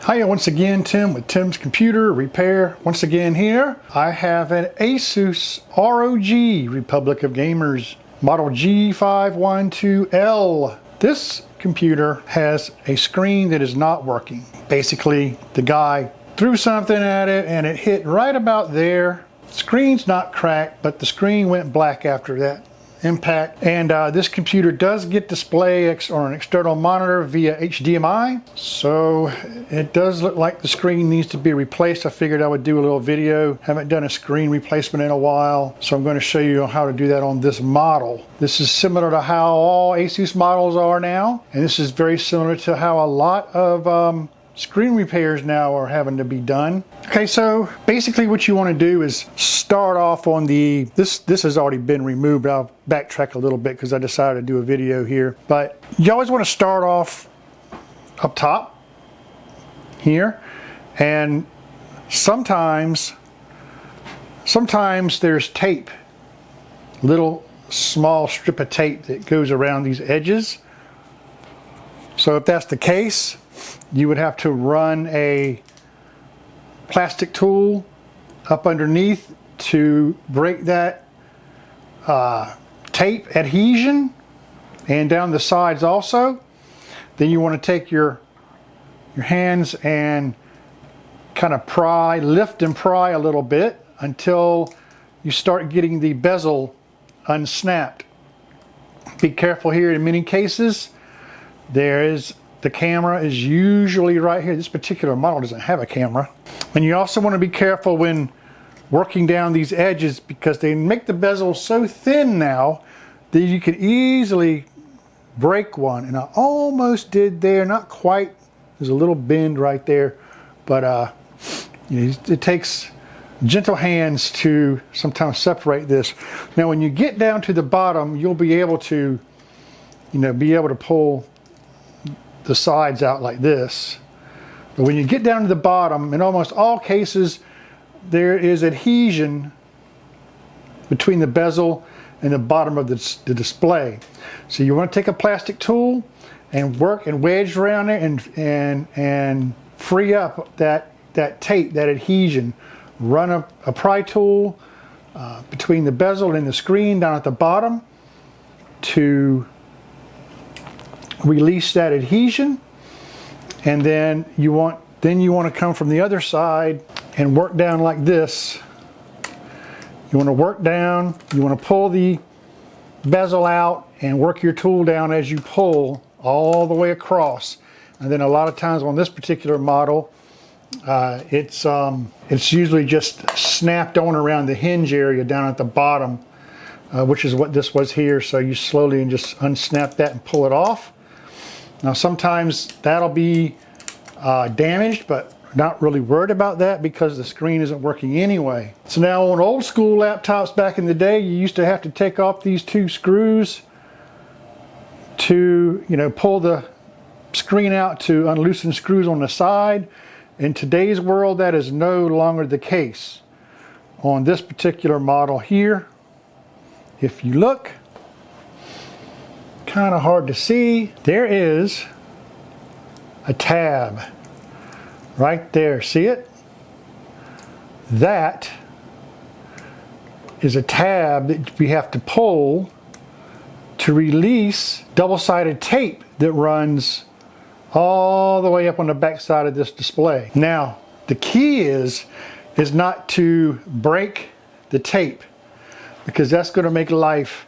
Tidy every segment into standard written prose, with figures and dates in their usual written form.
Hiya once again, Tim with Tim's Computer Repair. Once again here, I have an Asus ROG Republic of Gamers model G512L. This computer has a screen that is not working. Basically, the guy threw something at it and it hit right about there. Screen's not cracked, but the screen went black after that impact. And this computer does get display or an external monitor via HDMI, so it does look like the screen needs to be replaced. I figured I would do a little video. Haven't done a screen replacement in a while, so I'm going to show you how to do that on this model. This is similar to how all Asus models are now, and this is very similar to how a lot of screen repairs now are having to be done. Okay, so basically what you want to do is start off on the, this has already been removed, but I'll backtrack a little bit because I decided to do a video here. But you always want to start off up top here, and sometimes there's tape, little small strip of tape that goes around these edges. So if that's the case, you would have to run a plastic tool up underneath to break that tape adhesion, and down the sides also. Then you want to take your hands and kind of pry, lift and pry a little bit until you start getting the bezel unsnapped. Be careful here. In many cases, the camera is usually right here. This particular model doesn't have a camera. And you also want to be careful when working down these edges, because they make the bezel so thin now that you can easily break one. And I almost did there, not quite. There's a little bend right there, but it takes gentle hands to sometimes separate this. Now when you get down to the bottom, you'll be able to pull the sides out like this. But when you get down to the bottom, in almost all cases, there is adhesion between the bezel and the bottom of the display. So you want to take a plastic tool and work and wedge around it and free up that tape, that adhesion. Run a pry tool between the bezel and the screen down at the bottom to release that adhesion, and then you want to come from the other side and work down like this. You want to work down, you want to pull the bezel out and work your tool down as you pull all the way across. And then a lot of times on this particular model, it's usually just snapped on around the hinge area down at the bottom, which is what this was here. So you slowly and just unsnap that and pull it off. Now sometimes that'll be damaged, but not really worried about that because the screen isn't working anyway. So now on old school laptops back in the day, you used to have to take off these two screws to pull the screen out to unloosen screws on the side. In today's world, that is no longer the case. On this particular model here, if you look, kind of hard to see, there is a tab right there. See it? That is a tab that we have to pull to release double-sided tape that runs all the way up on the back side of this display. Now the key is not to break the tape, because that's going to make life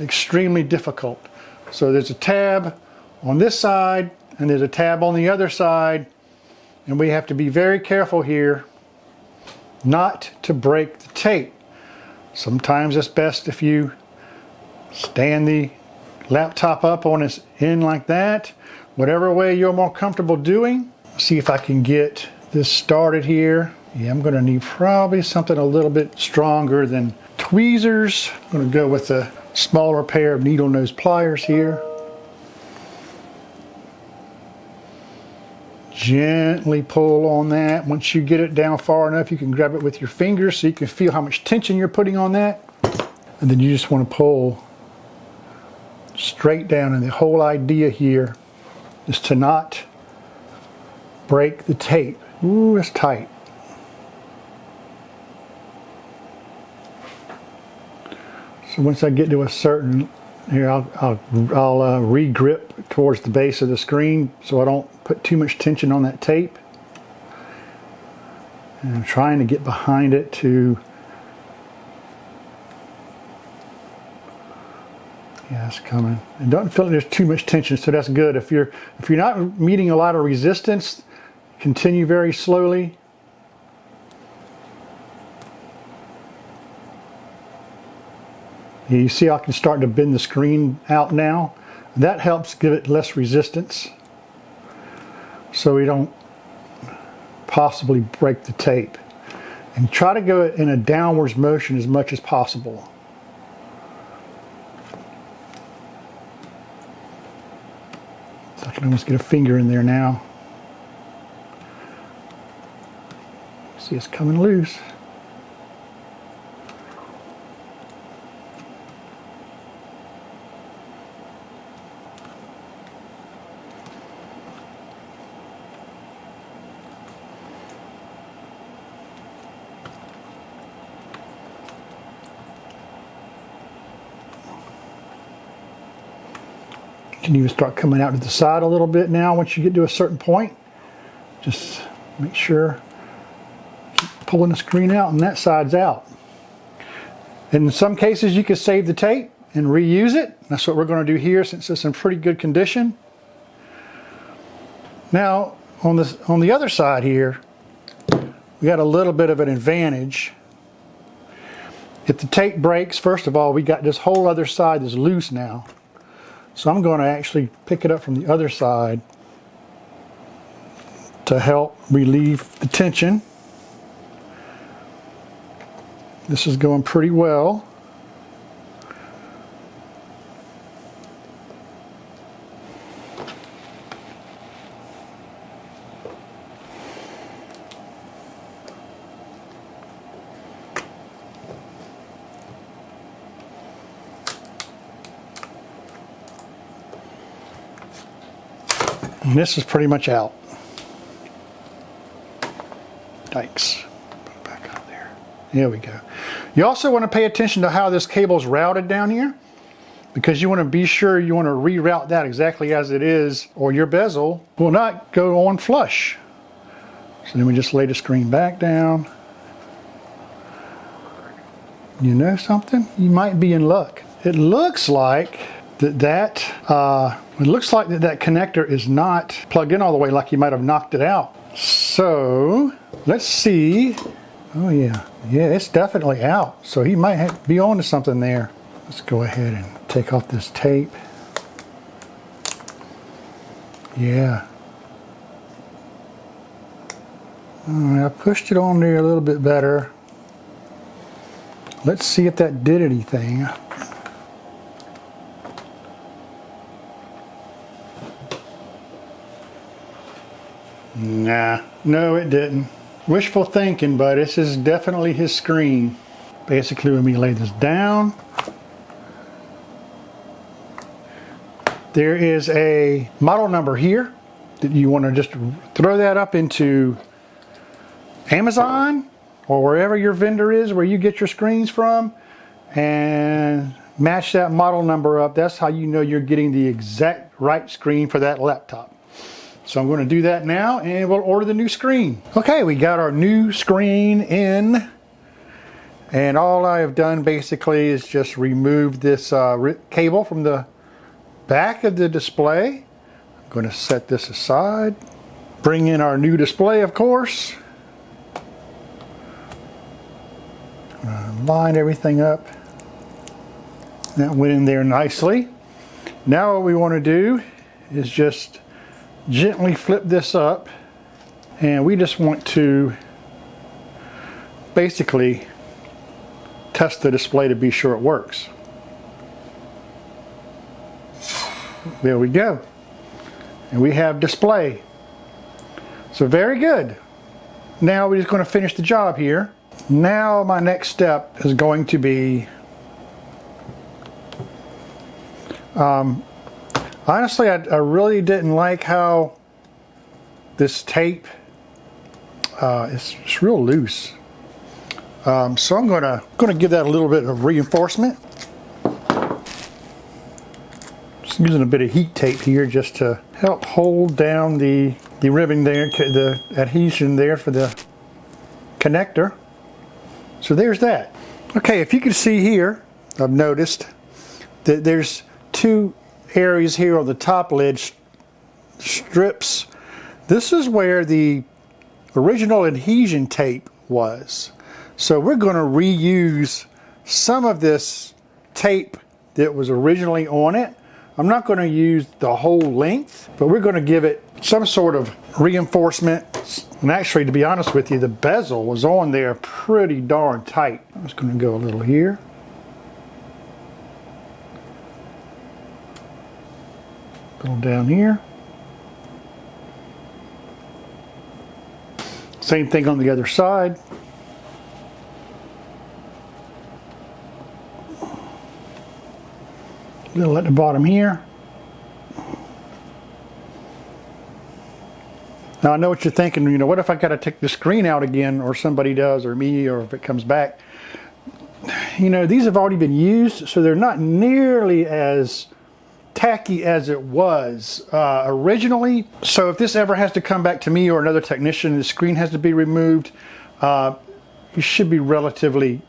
extremely difficult. So there's a tab on this side and there's a tab on the other side, and we have to be very careful here not to break the tape. Sometimes it's best if you stand the laptop up on its end like that, whatever way you're more comfortable doing. See if I can get this started here. Yeah, I'm going to need probably something a little bit stronger than tweezers. I'm going to go with a smaller pair of needle nose pliers here. Gently pull on that. Once you get it down far enough, you can grab it with your fingers so you can feel how much tension you're putting on that. And then you just want to pull straight down. And the whole idea here is to not break the tape. Ooh, it's tight. So once I get to a certain, here I'll re-grip towards the base of the screen so I don't put too much tension on that tape. And I'm trying to get behind it to, yeah, it's coming. It doesn't feel like there's too much tension, so that's good. If you're not meeting a lot of resistance, continue very slowly. You see I can start to bend the screen out now. That helps give it less resistance so we don't possibly break the tape. And try to go in a downwards motion as much as possible. So I can almost get a finger in there now. See, it's coming loose. You can even start coming out to the side a little bit now once you get to a certain point. Just make sure, keep pulling the screen out and that side's out. In some cases you can save the tape and reuse it. That's what we're going to do here since it's in pretty good condition. Now on the other side here, we got a little bit of an advantage. If the tape breaks, first of all, we got this whole other side that's loose now. So I'm going to actually pick it up from the other side to help relieve the tension. This is going pretty well. And this is pretty much out. Yikes. Put it back up there. There we go. You also want to pay attention to how this cable is routed down here, because you want to be sure you want to reroute that exactly as it is, or your bezel will not go on flush. So then we just lay the screen back down. You know something? You might be in luck. It looks like that connector is not plugged in all the way, like you might have knocked it out. So let's see. Oh yeah, it's definitely out. So he might be on to something there. Let's go ahead and take off this tape. Yeah. I pushed it on there a little bit better. Let's see if that did anything. Nah, no it didn't. Wishful thinking, but this is definitely his screen. Basically, when we lay this down, there is a model number here that you want to just throw that up into Amazon or wherever your vendor is where you get your screens from, and match that model number up. That's how you know you're getting the exact right screen for that laptop. So I'm going to do that now and we'll order the new screen. Okay, we got our new screen in, and all I have done basically is just remove this cable from the back of the display. I'm going to set this aside. Bring in our new display, of course. Line everything up. That went in there nicely. Now what we want to do is just gently flip this up, and we just want to basically test the display to be sure it works. There we go. And we have display. So very good. Now we're just going to finish the job here. Now my next step is going to be honestly, I really didn't like how this tape it's real loose. So I'm gonna give that a little bit of reinforcement. Just using a bit of heat tape here just to help hold down the ribbon there, the adhesion there for the connector. So there's that. Okay, if you can see here, I've noticed that there's two areas here on the top lid strips. This is where the original adhesion tape was. So we're going to reuse some of this tape that was originally on it. I'm not going to use the whole length, but we're going to give it some sort of reinforcement. And actually, to be honest with you, the bezel was on there pretty darn tight. I'm just going to go a little here. A little down here. Same thing on the other side. A little at the bottom here. Now I know what you're thinking, you know, what if I got to take the screen out again, or somebody does, or me, or if it comes back. You know, these have already been used, so they're not nearly as tacky as it was originally. So if this ever has to come back to me or another technician, the screen has to be removed, it should be relatively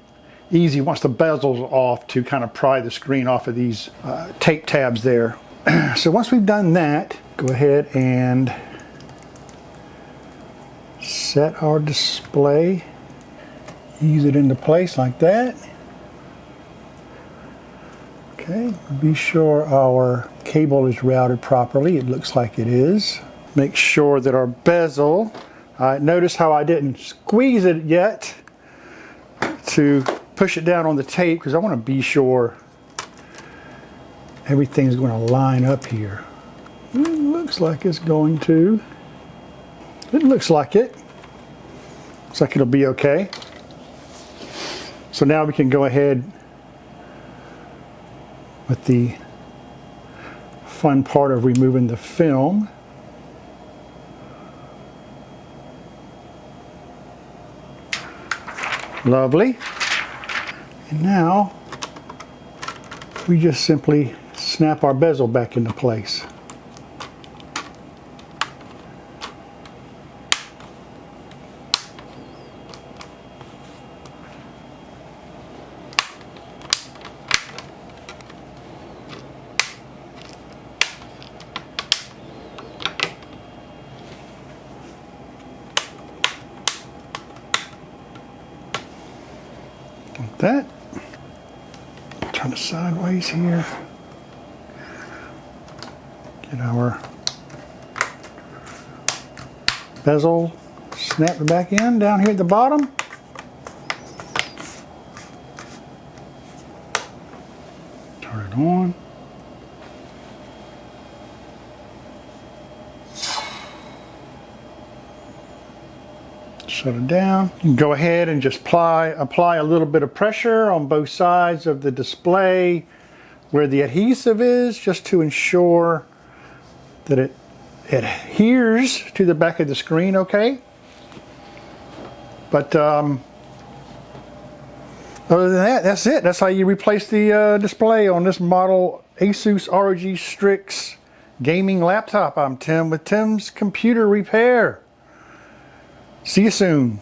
easy once the bezel's off to kind of pry the screen off of these tape tabs there. So once we've done that, go ahead and set our display, ease it into place like that. Okay, be sure our cable is routed properly. It looks like it is. Make sure that our bezel, notice how I didn't squeeze it yet to push it down on the tape, because I want to be sure everything's going to line up here. It looks like it's going to. It looks like it. Looks like it'll be okay. So now we can go ahead with the fun part of removing the film. Lovely. And now we just simply snap our bezel back into place. Like that. Turn it sideways here. Get our bezel, snap it back in down here at the bottom. Turn it on. Shut it down. You can go ahead and just apply a little bit of pressure on both sides of the display where the adhesive is, just to ensure that it adheres to the back of the screen okay. But other than that, that's it. That's how you replace the display on this model Asus ROG Strix gaming laptop. I'm Tim with Tim's Computer Repair. See you soon.